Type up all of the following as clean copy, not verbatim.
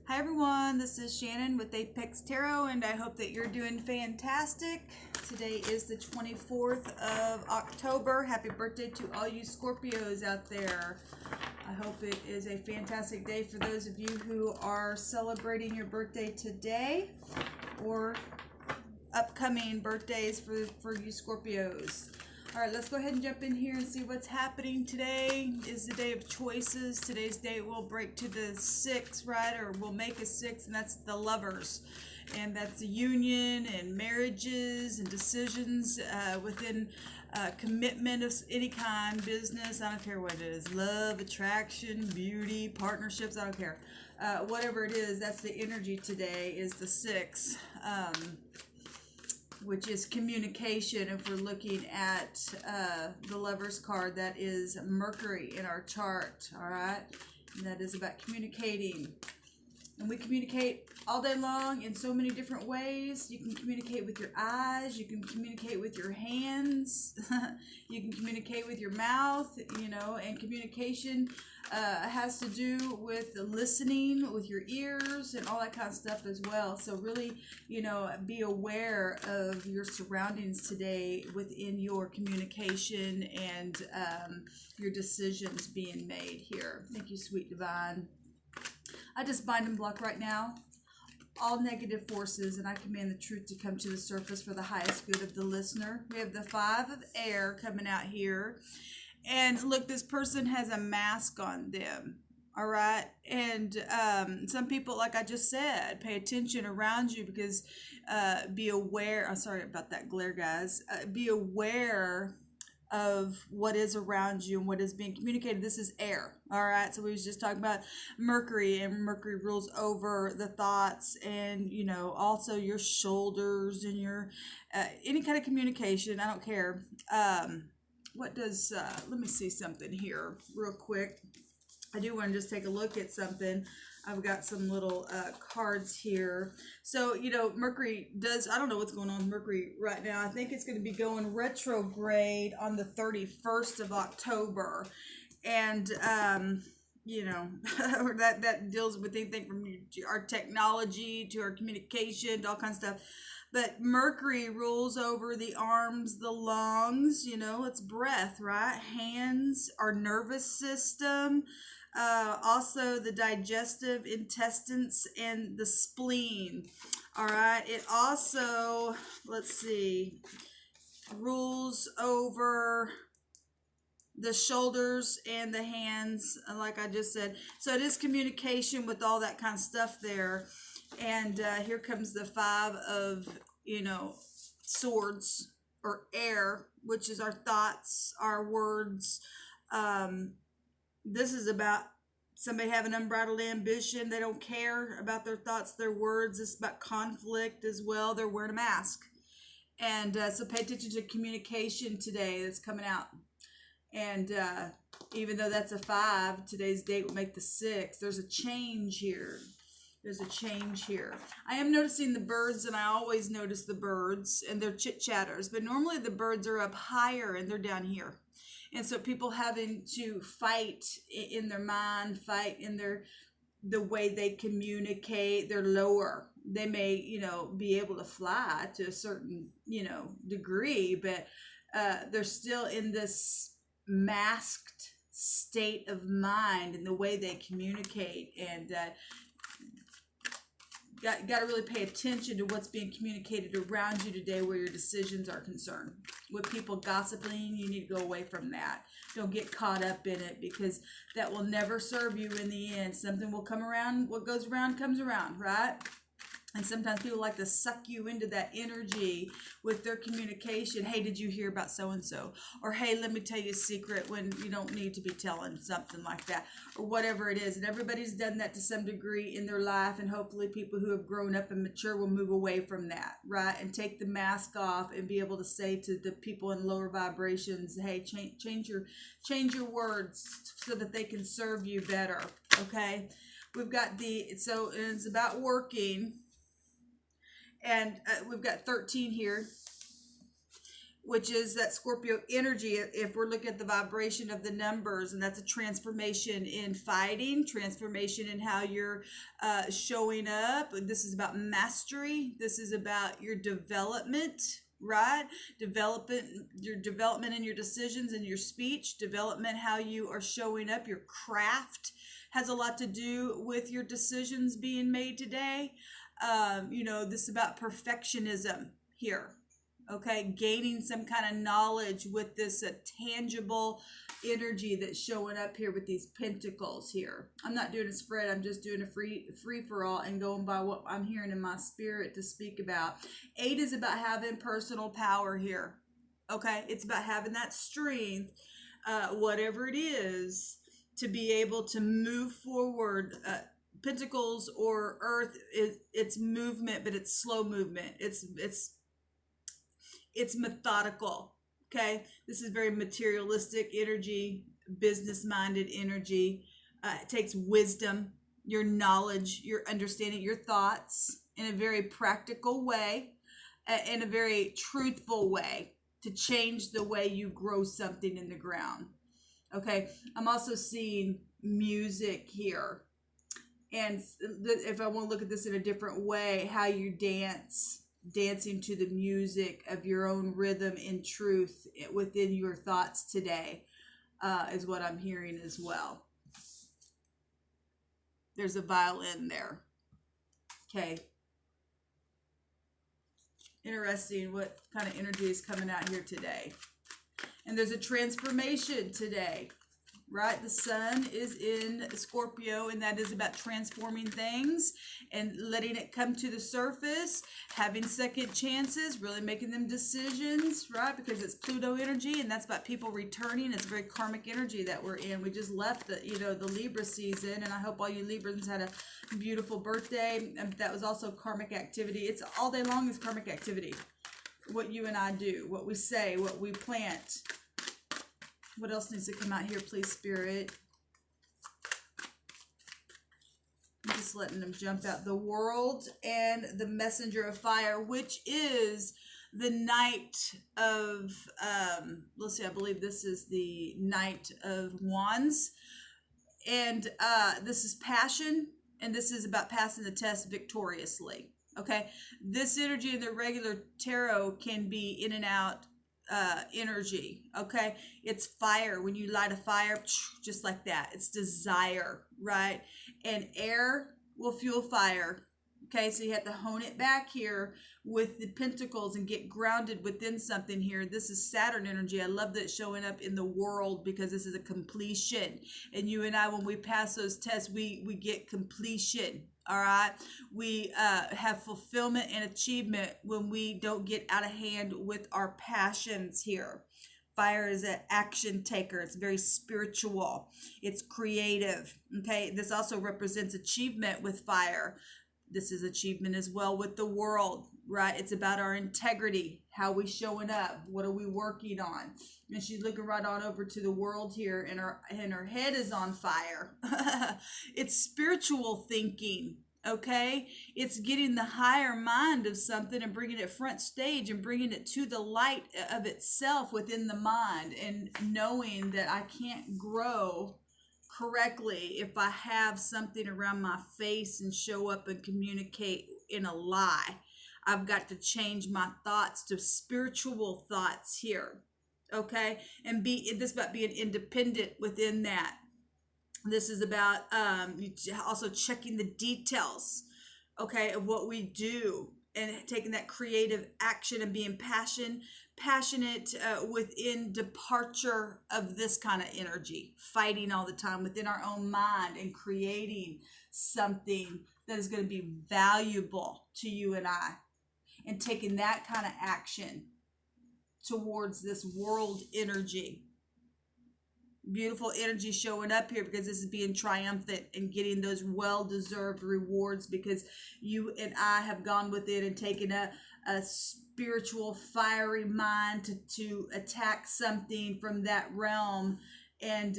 Hi everyone, this is Shannon with Apex Tarot, and I hope that you're doing fantastic. Today is the 24th of October. Happy birthday to all you Scorpios out there. I hope it is a fantastic day for those of you who are celebrating your birthday today or upcoming birthdays for you Scorpios. All right, let's go ahead and jump in here and see what's happening. Today is the day of choices. Today's date will break to the 6, right? Or we'll make a 6, and that's the lovers. And that's the union and marriages and decisions within commitment of any kind, business, I don't care what it is, love, attraction, beauty, partnerships, I don't care. Whatever it is, that's the energy today is the 6. Which is communication. If we're looking at the Lover's card, that is Mercury in our chart, all right? And that is about communicating. And we communicate all day long in so many different ways. You can communicate with your eyes. You can communicate with your hands. You can communicate with your mouth, you know, and communication has to do with listening with your ears and all that kind of stuff as well. So really, you know, be aware of your surroundings today within your communication and your decisions being made here. Thank you, Sweet Divine. I just bind and block right now all negative forces, and I command the truth to come to the surface for the highest good of the listener. We have the 5 of air coming out here. And look, this person has a mask on them. All right. And some people, like I just said, pay attention around you because be aware. I'm sorry about that glare, guys. Be aware of what is around you and what is being communicated. This is air. All right. So we was just talking about Mercury, and Mercury rules over the thoughts and, you know, also your shoulders and your any kind of communication. I don't care. What does, let me see something here real quick. I do want to just take a look at something. I've got some little cards here. So, you know, Mercury does, I don't know what's going on with Mercury right now. I think it's going to be going retrograde on the 31st of October. And, you know, that deals with anything from our technology to our communication to all kinds of stuff. But Mercury rules over the arms, the lungs, you know, it's breath, right? Hands, our nervous system, also the digestive intestines and the spleen. All right. It also, let's see, rules over the shoulders and the hands, like I just said. So it is communication with all that kind of stuff there. And here comes the 5 of, you know, swords or air, which is our thoughts, our words. This is about somebody having unbridled ambition. They don't care about their thoughts, their words. It's about conflict as well. They're wearing a mask. And so pay attention to communication today that's coming out. And even though that's a 5, today's date will make the 6. There's a change here. There's a change here. I am noticing the birds, and I always notice the birds and their chit-chatters. But normally the birds are up higher and they're down here. And so people having to fight in their mind, fight in the way they communicate, they're lower. They may, you know, be able to fly to a certain, you know, degree, but they're still in this masked state of mind in the way they communicate, and got to really pay attention to what's being communicated around you today where your decisions are concerned. With people gossiping, you need to go away from that. Don't get caught up in it, because that will never serve you in the end. Something will come around. What goes around comes around, right? And sometimes people like to suck you into that energy with their communication. Hey, did you hear about so-and-so? Or, hey, let me tell you a secret, when you don't need to be telling something like that. Or whatever it is. And everybody's done that to some degree in their life. And hopefully people who have grown up and mature will move away from that, right? And take the mask off and be able to say to the people in lower vibrations, hey, change your words so that they can serve you better, okay? We've got so it's about working. And we've got 13 here. which is that Scorpio energy. If we're looking at the vibration of the numbers, and that's a transformation in fighting, transformation in how you're showing up. This is about mastery. This is about your development, right? Your development in your decisions and your speech, development how you are showing up. Your craft has a lot to do with your decisions being made today. This is about perfectionism here. Okay, gaining some kind of knowledge with this tangible energy that's showing up here with these pentacles here. I'm not doing a spread, I'm just doing a free for all and going by what I'm hearing in my spirit to speak about. 8 is about having personal power here. Okay, it's about having that strength, whatever it is, to be able to move forward. Pentacles or earth, it's movement, but it's slow movement. It's methodical. Okay, this is very materialistic energy, business-minded energy. It takes wisdom, your knowledge, your understanding, your thoughts in a very practical way, in a very truthful way, to change the way you grow something in the ground. Okay, I'm also seeing music here. And if I want to look at this in a different way, how you dancing to the music of your own rhythm in truth within your thoughts today, is what I'm hearing as well. There's a violin there. Okay. Interesting what kind of energy is coming out here today. And there's a transformation today, right? The sun is in Scorpio, and that is about transforming things and letting it come to the surface, having second chances, really making them decisions, right? Because it's Pluto energy, and that's about people returning. It's very karmic energy that we're in. We just left the Libra season, and I hope all you Librans had a beautiful birthday. And that was also karmic activity. It's all day long is karmic activity. What you and I do, what we say, what we plant. What else needs to come out here, please, Spirit? I'm just letting them jump out. The World and the Messenger of Fire, which is the Knight of, let's see, I believe this is the Knight of Wands. And this is passion, and this is about passing the test victoriously. Okay? This energy in the regular tarot can be in and out energy. Okay, it's fire. When you light a fire, just like that, it's desire, right? And air will fuel fire. Okay, so you have to hone it back here with the pentacles and get grounded within something here. This is Saturn energy. I love that it's showing up in the World, because this is a completion. And you and I, when we pass those tests, we get completion. All right, we have fulfillment and achievement when we don't get out of hand with our passions here. Fire is an action taker. It's very spiritual. It's creative. Okay, this also represents achievement with fire. This is achievement as well with the World, right? It's about our integrity, how we showing up, what are we working on? And she's looking right on over to the World here, and her head is on fire. It's spiritual thinking, okay? It's getting the higher mind of something and bringing it front stage and bringing it to the light of itself within the mind, and knowing that I can't grow correctly if I have something around my face and show up and communicate in a lie. I've got to change my thoughts to spiritual thoughts here, okay? And this about being independent within that. This is about also checking the details, okay, of what we do, and taking that creative action and being passionate within departure of this kind of energy, fighting all the time within our own mind and creating something that is going to be valuable to you and I, and taking that kind of action towards this World energy. Beautiful energy showing up here, because this is being triumphant and getting those well-deserved rewards, because you and I have gone with it and taken a spiritual fiery mind to attack something from that realm, and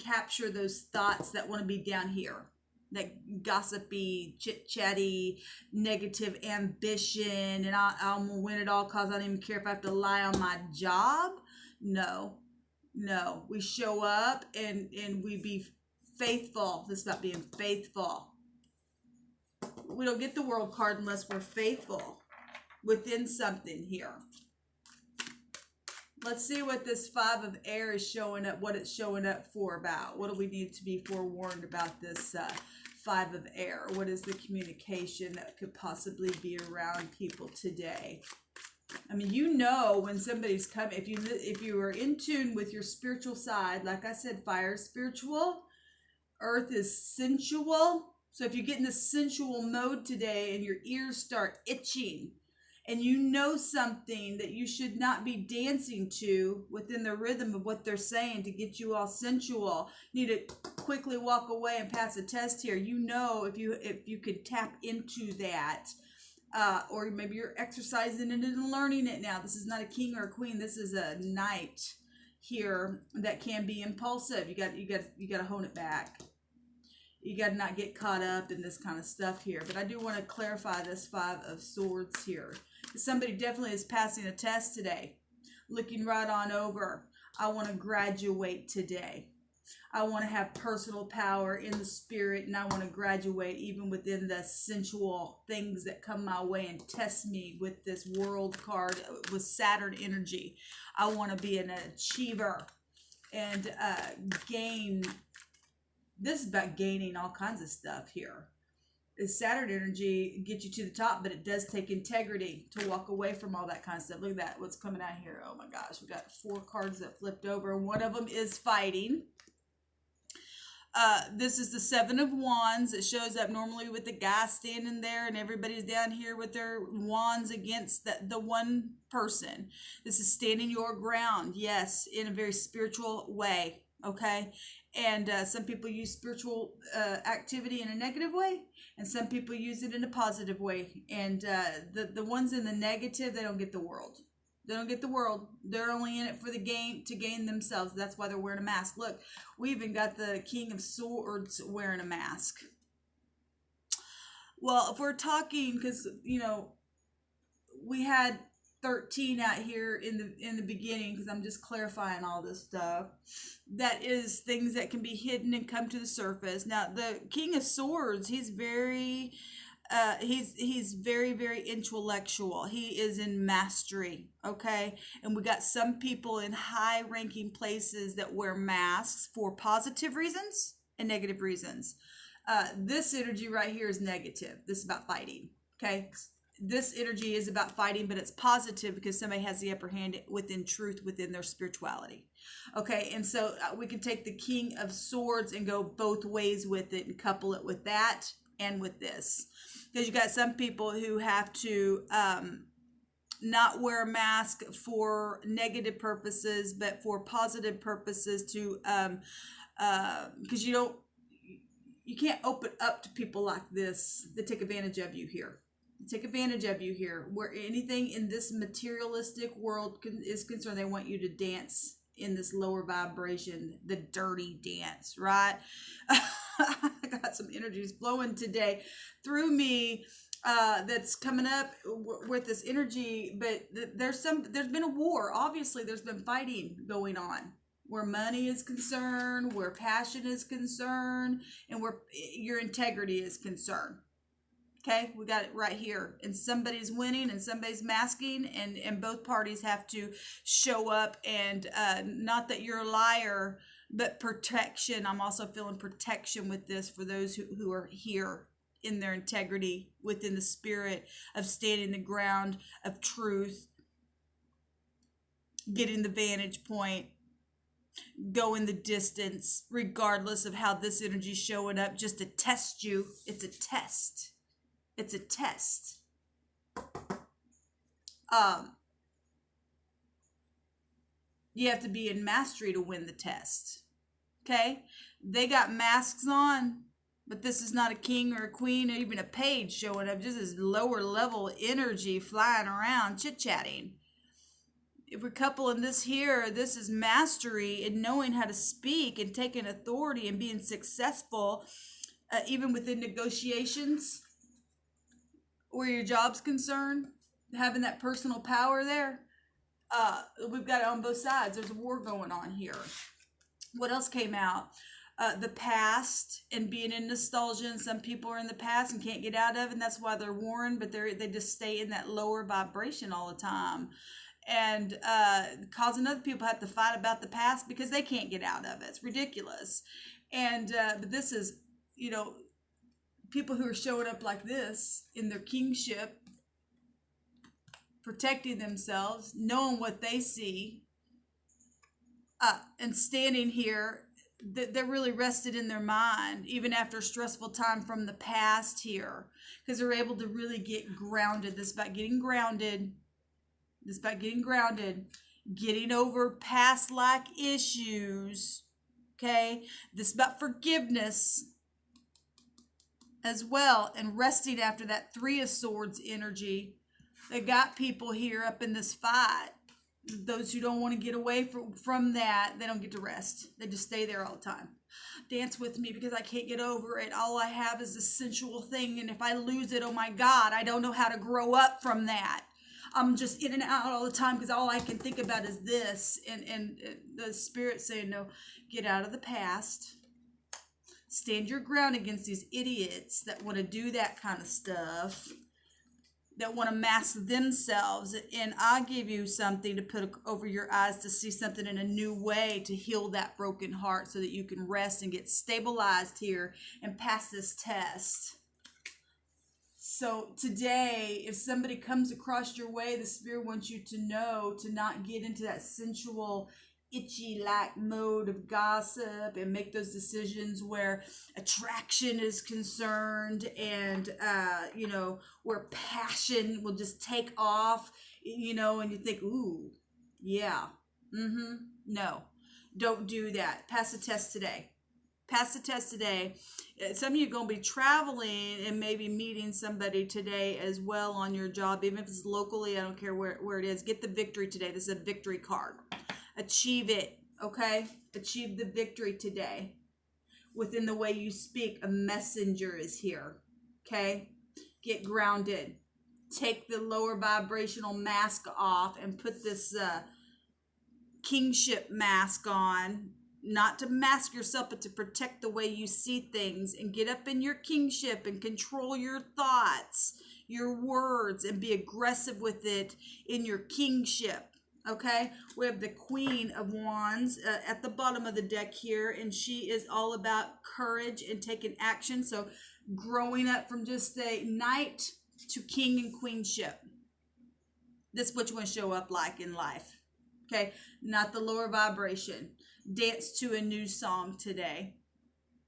capture those thoughts that want to be down here. that gossipy, chit-chatty, negative ambition, and I'm gonna win it all cause I don't even care if I have to lie on my job. No, we show up and we be faithful. This is about being faithful. We don't get the world card unless we're faithful within something here. Let's see what this 5 of air is showing up, what it's showing up for about. What do we need to be forewarned about this 5 of air? What is the communication that could possibly be around people today? I mean, you know when somebody's coming, if you are in tune with your spiritual side, like I said, fire is spiritual, earth is sensual. So if you get in the sensual mode today and your ears start itching, and you know something that you should not be dancing to within the rhythm of what they're saying to get you all sensual, you need to quickly walk away and pass a test here. You know if you could tap into that, or maybe you're exercising it and learning it now. This is not a king or a queen. This is a knight here that can be impulsive. You got to hone it back. You got to not get caught up in this kind of stuff here. But I do want to clarify this 5 of swords here. Somebody definitely is passing a test today. Looking right on over. I want to graduate today. I want to have personal power in the spirit, and I want to graduate even within the sensual things that come my way and test me with this world card with Saturn energy. I want to be an achiever and gain. This is about gaining all kinds of stuff here. The Saturn energy gets you to the top, but it does take integrity to walk away from all that kind of stuff. Look at that. What's coming out here? Oh my gosh. We got 4 cards that flipped over. One of them is fighting. This is the 7 of Wands. It shows up normally with the guy standing there and everybody's down here with their wands against the one person. This is standing your ground. Yes, in a very spiritual way. Okay. And some people use spiritual activity in a negative way, and some people use it in a positive way. And the ones in the negative, they don't get the world. They don't get the world. They're only in it for the gain, to gain themselves. That's why they're wearing a mask. Look, we even got the King of Swords wearing a mask. Well, if we're talking, because we had 13 out here in the beginning, because I'm just clarifying all this stuff. That is things that can be hidden and come to the surface. Now, the King of Swords, he's very very intellectual. He is in mastery. Okay, and we got some people in high ranking places that wear masks for positive reasons and negative reasons. This energy right here is negative. This is about fighting. Okay, this energy is about fighting, but it's positive because somebody has the upper hand within truth, within their spirituality. Okay, and so we can take the King of Swords and go both ways with it and couple it with that and with this. Because you got some people who have to not wear a mask for negative purposes, but for positive purposes to, because you can't open up to people like this that take advantage of you here. Take advantage of you here. Where anything in this materialistic world is concerned, they want you to dance in this lower vibration, the dirty dance, right? I got some energies flowing today through me that's coming up with this energy, but there's been a war. Obviously, there's been fighting going on where money is concerned, where passion is concerned, and where your integrity is concerned. Okay, we got it right here. And somebody's winning and somebody's masking, and both parties have to show up. And not that you're a liar, but protection. I'm also feeling protection with this for those who are here in their integrity, within the spirit of standing the ground of truth, getting the vantage point, going the distance, regardless of how this energy's showing up, just to test you. It's a test. It's a test. You have to be in mastery to win the test. Okay? They got masks on, but this is not a king or a queen or even a page showing up. Just this lower level energy flying around, chit-chatting. If we're coupling this here, this is mastery and knowing how to speak and taking authority and being successful even within negotiations where your job's concerned, having that personal power there. We've got it on both sides. There's a war going on here. What else came out? The past and being in nostalgia, and some people are in the past and can't get out of it, and that's why they're warned, but they just stay in that lower vibration all the time, and causing other people to have to fight about the past because they can't get out of it. It's ridiculous. And but this is, people who are showing up like this in their kingship, protecting themselves, knowing what they see, and standing here. They're really rested in their mind, even after a stressful time from the past here, because they're able to really get grounded. This is about getting grounded. This is about getting grounded, getting over past like issues. Okay, this is about forgiveness as well, and resting after that Three of Swords energy. They got people here up in this fight. Those who don't want to get away from that, they don't get to rest. They just stay there all the time. Dance with me because I can't get over it. All I have is a sensual thing, and if I lose it, oh my God, I don't know how to grow up from that. I'm just in and out all the time because all I can think about is this. And the spirit saying, no, get out of the past. Stand your ground against these idiots that want to do that kind of stuff, that want to mask themselves. And I'll give you something to put over your eyes to see something in a new way, to heal that broken heart so that you can rest and get stabilized here and pass this test. So today, if somebody comes across your way, the Spirit wants you to know to not get into that sensual, itchy like mode of gossip and make those decisions where attraction is concerned, and where passion will just take off, and you think, ooh, yeah, no, don't do that. Pass the test today. Pass the test today. Some of you are going to be traveling and maybe meeting somebody today as well on your job, even if it's locally. I don't care where it is. Get the victory today. This is a victory card. Achieve it, okay? Achieve the victory today. Within the way you speak, a messenger is here, okay? Get grounded. Take the lower vibrational mask off and put this kingship mask on. Not to mask yourself, but to protect the way you see things, and get up in your kingship and control your thoughts, your words, and be aggressive with it in your kingship. Okay, we have the Queen of Wands at the bottom of the deck here, and she is all about courage and taking action. So growing up from just a knight to king and queenship. This is what you want to show up like in life. Okay, not the lower vibration. Dance to a new song today.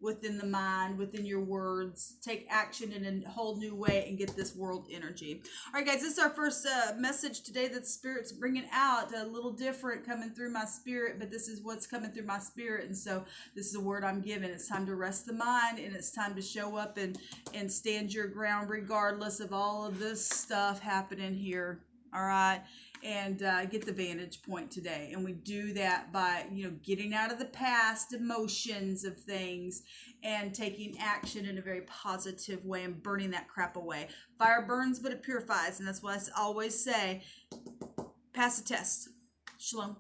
Within the mind, within your words. Take action in a whole new way and get this world energy. All right, guys, this is our first message today that the Spirit's bringing out. A little different coming through my spirit, but this is what's coming through my spirit. And so this is a word I'm giving. It's time to rest the mind, and it's time to show up and stand your ground regardless of all of this stuff happening here. All right, and get the vantage point today. And we do that by, getting out of the past emotions of things and taking action in a very positive way and burning that crap away. Fire burns, but it purifies. And that's what I always say. Pass the test. Shalom.